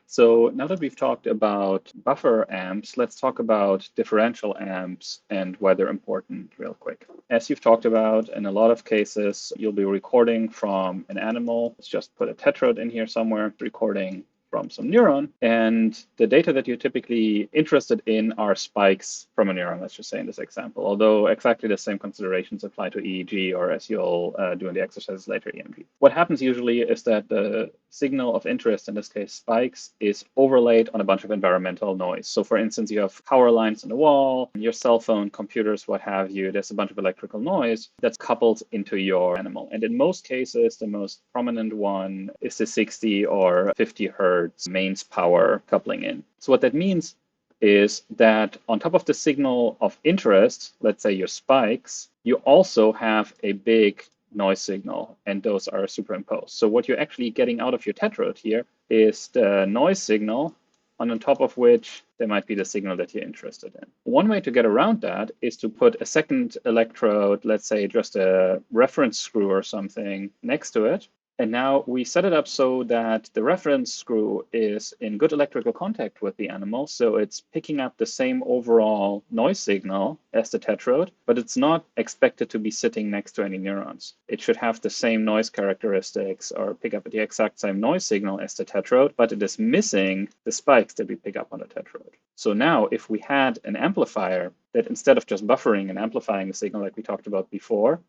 So now that we've talked about buffer amps, let's talk about differential amps and why they're important real quick. As you've talked about, in a lot of cases, you'll be recording from an animal. Let's just put a tetrode in here somewhere, recording from some neuron. And the data that you're typically interested in are spikes from a neuron, let's just say in this example, although exactly the same considerations apply to EEG or as you'll do in the exercises later, EMG. What happens usually is that the signal of interest, in this case spikes, is overlaid on a bunch of environmental noise. So for instance, you have power lines on the wall, your cell phone, computers, what have you, there's a bunch of electrical noise that's coupled into your animal. And in most cases, the most prominent one is the 60 or 50 hertz mains power coupling in. So what that means is that on top of the signal of interest, let's say your spikes, you also have a big noise signal, and those are superimposed. So what you're actually getting out of your tetrode here is the noise signal, on top of which there might be the signal that you're interested in. One way to get around that is to put a second electrode, let's say just a reference screw or something, next to it. And now we set it up so that the reference screw is in good electrical contact with the animal. So it's picking up the same overall noise signal as the tetrode, but it's not expected to be sitting next to any neurons. It should have the same noise characteristics or pick up the exact same noise signal as the tetrode, but it is missing the spikes that we pick up on the tetrode. So now if we had an amplifier that instead of just buffering and amplifying the signal like we talked about before,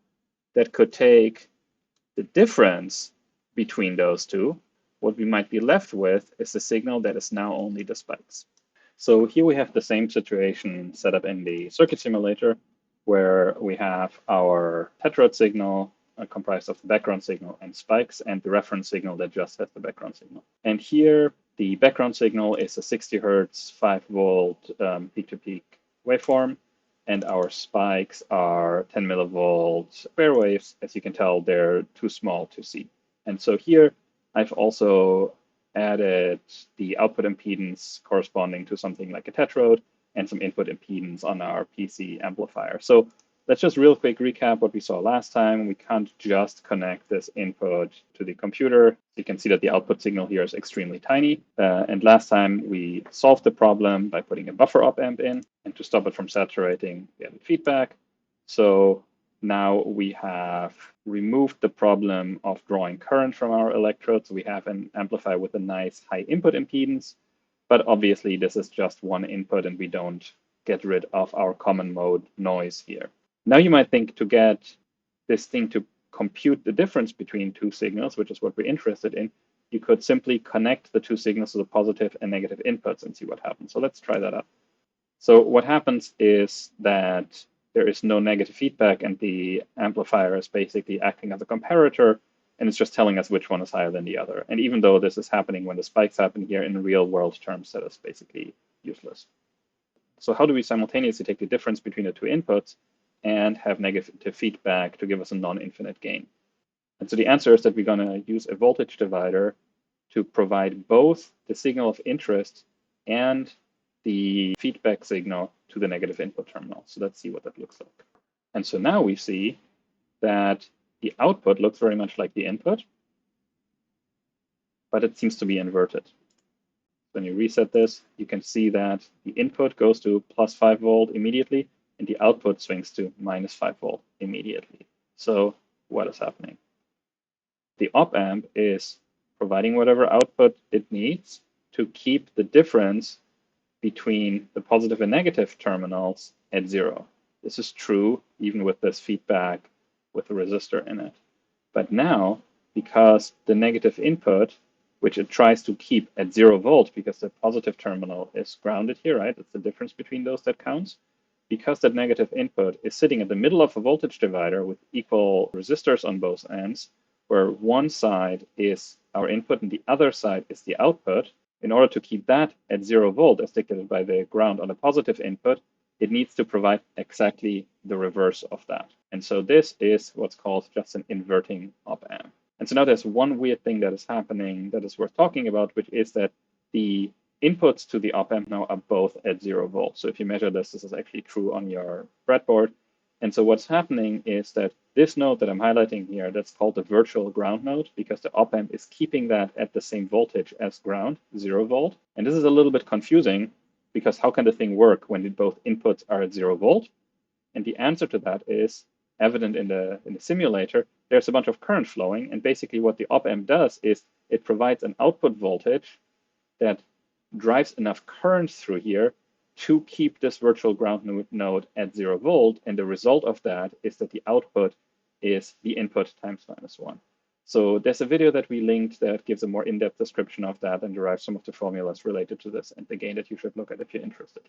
that could take the difference between those two, what we might be left with is a signal that is now only the spikes. So here we have the same situation set up in the circuit simulator, where we have our tetrode signal comprised of the background signal and spikes, and the reference signal that just has the background signal. And here, the background signal is a 60 hertz, 5 volt peak-to-peak waveform, and our spikes are 10 millivolt square waves. As you can tell, they're too small to see. And so here, I've also added the output impedance corresponding to something like a tetrode and some input impedance on our PC amplifier. So let's just real quick recap what we saw last time. We can't just connect this input to the computer. You can see that the output signal here is extremely tiny. And last time we solved the problem by putting a buffer op amp in, and to stop it from saturating, we added feedback. So now we have removed the problem of drawing current from our electrodes. We have an amplifier with a nice high input impedance, but obviously this is just one input and we don't get rid of our common mode noise here. Now you might think, to get this thing to compute the difference between two signals, which is what we're interested in, you could simply connect the two signals to the positive and negative inputs and see what happens. So let's try that out. So what happens is that there is no negative feedback, and the amplifier is basically acting as a comparator, and it's just telling us which one is higher than the other. And even though this is happening when the spikes happen here, in real world terms, that is basically useless. So how do we simultaneously take the difference between the two inputs and have negative feedback to give us a non-infinite gain? And so the answer is that we're going to use a voltage divider to provide both the signal of interest and the feedback signal to the negative input terminal. So let's see what that looks like. And so now we see that the output looks very much like the input, but it seems to be inverted. When you reset this, you can see that the input goes to plus 5 volt immediately, and the output swings to minus 5 volt immediately. So what is happening? The op amp is providing whatever output it needs to keep the difference between the positive and negative terminals at 0. This is true even with this feedback with a resistor in it. But now, because the negative input, which it tries to keep at 0 volt because the positive terminal is grounded here, right? It's the difference between those that counts. Because that negative input is sitting at the middle of a voltage divider with equal resistors on both ends, where one side is our input and the other side is the output, in order to keep that at 0 volt as dictated by the ground on the positive input, it needs to provide exactly the reverse of that. And so this is what's called just an inverting op amp. And so now there's one weird thing that is happening that is worth talking about, which is that the inputs to the op amp now are both at 0 volt. So if you measure this, this is actually true on your breadboard. And so what's happening is that This node that I'm highlighting here, that's called the virtual ground node because the op amp is keeping that at the same voltage as ground, 0 volt. And this is a little bit confusing because how can the thing work when both inputs are at 0 volt? And the answer to that is evident in the simulator. There's a bunch of current flowing, and basically what the op amp does is it provides an output voltage that drives enough current through here to keep this virtual ground node at 0 volt, and the result of that is that the output is the input times -1. So there's a video that we linked that gives a more in-depth description of that and derives some of the formulas related to this and the gain that you should look at if you're interested.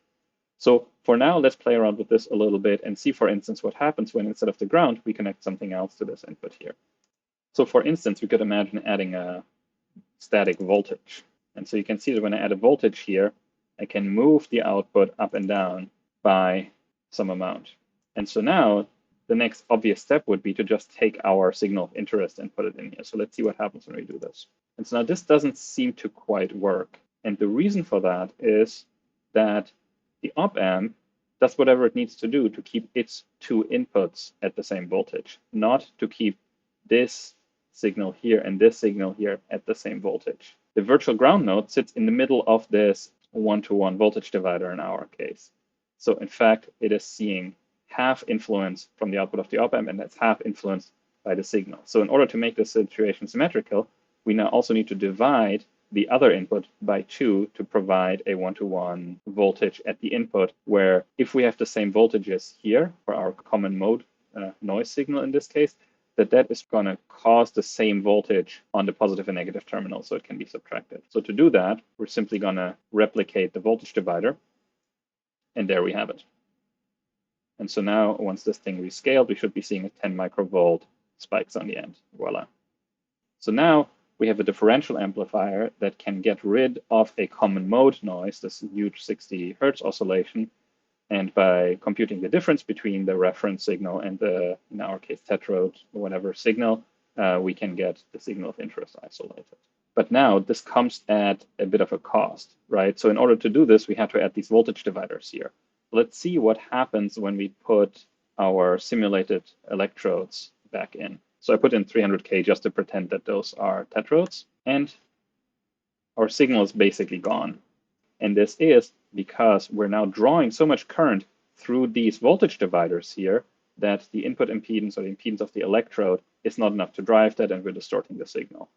So for now, let's play around with this a little bit and see, for instance, what happens when instead of the ground, we connect something else to this input here. So for instance, we could imagine adding a static voltage. And so you can see that when I add a voltage here, I can move the output up and down by some amount. And so now the next obvious step would be to just take our signal of interest and put it in here. So let's see what happens when we do this. And so now this doesn't seem to quite work. And the reason for that is that the op amp does whatever it needs to do to keep its two inputs at the same voltage, not to keep this signal here and this signal here at the same voltage. The virtual ground node sits in the middle of this one-to-one voltage divider in our case. So in fact, it is seeing half influence from the output of the op amp, and that's half influenced by the signal. So in order to make this situation symmetrical, we now also need to divide the other input by 2 to provide a one-to-one voltage at the input, where if we have the same voltages here for our common mode noise signal in this case, that is going to cause the same voltage on the positive and negative terminal, so it can be subtracted. So to do that, we're simply going to replicate the voltage divider, and there we have it. And so now, once this thing rescaled, we should be seeing a 10 microvolt spikes on the end. Voila. So now we have a differential amplifier that can get rid of a common mode noise, this huge 60 Hertz oscillation. And by computing the difference between the reference signal and the, in our case, tetrode, whatever signal, we can get the signal of interest isolated. But now this comes at a bit of a cost, right? So in order to do this, we have to add these voltage dividers here. Let's see what happens when we put our simulated electrodes back in. So I put in 300K just to pretend that those are tetrodes, and our signal is basically gone. And this is because we're now drawing so much current through these voltage dividers here that the input impedance or the impedance of the electrode is not enough to drive that, and we're distorting the signal.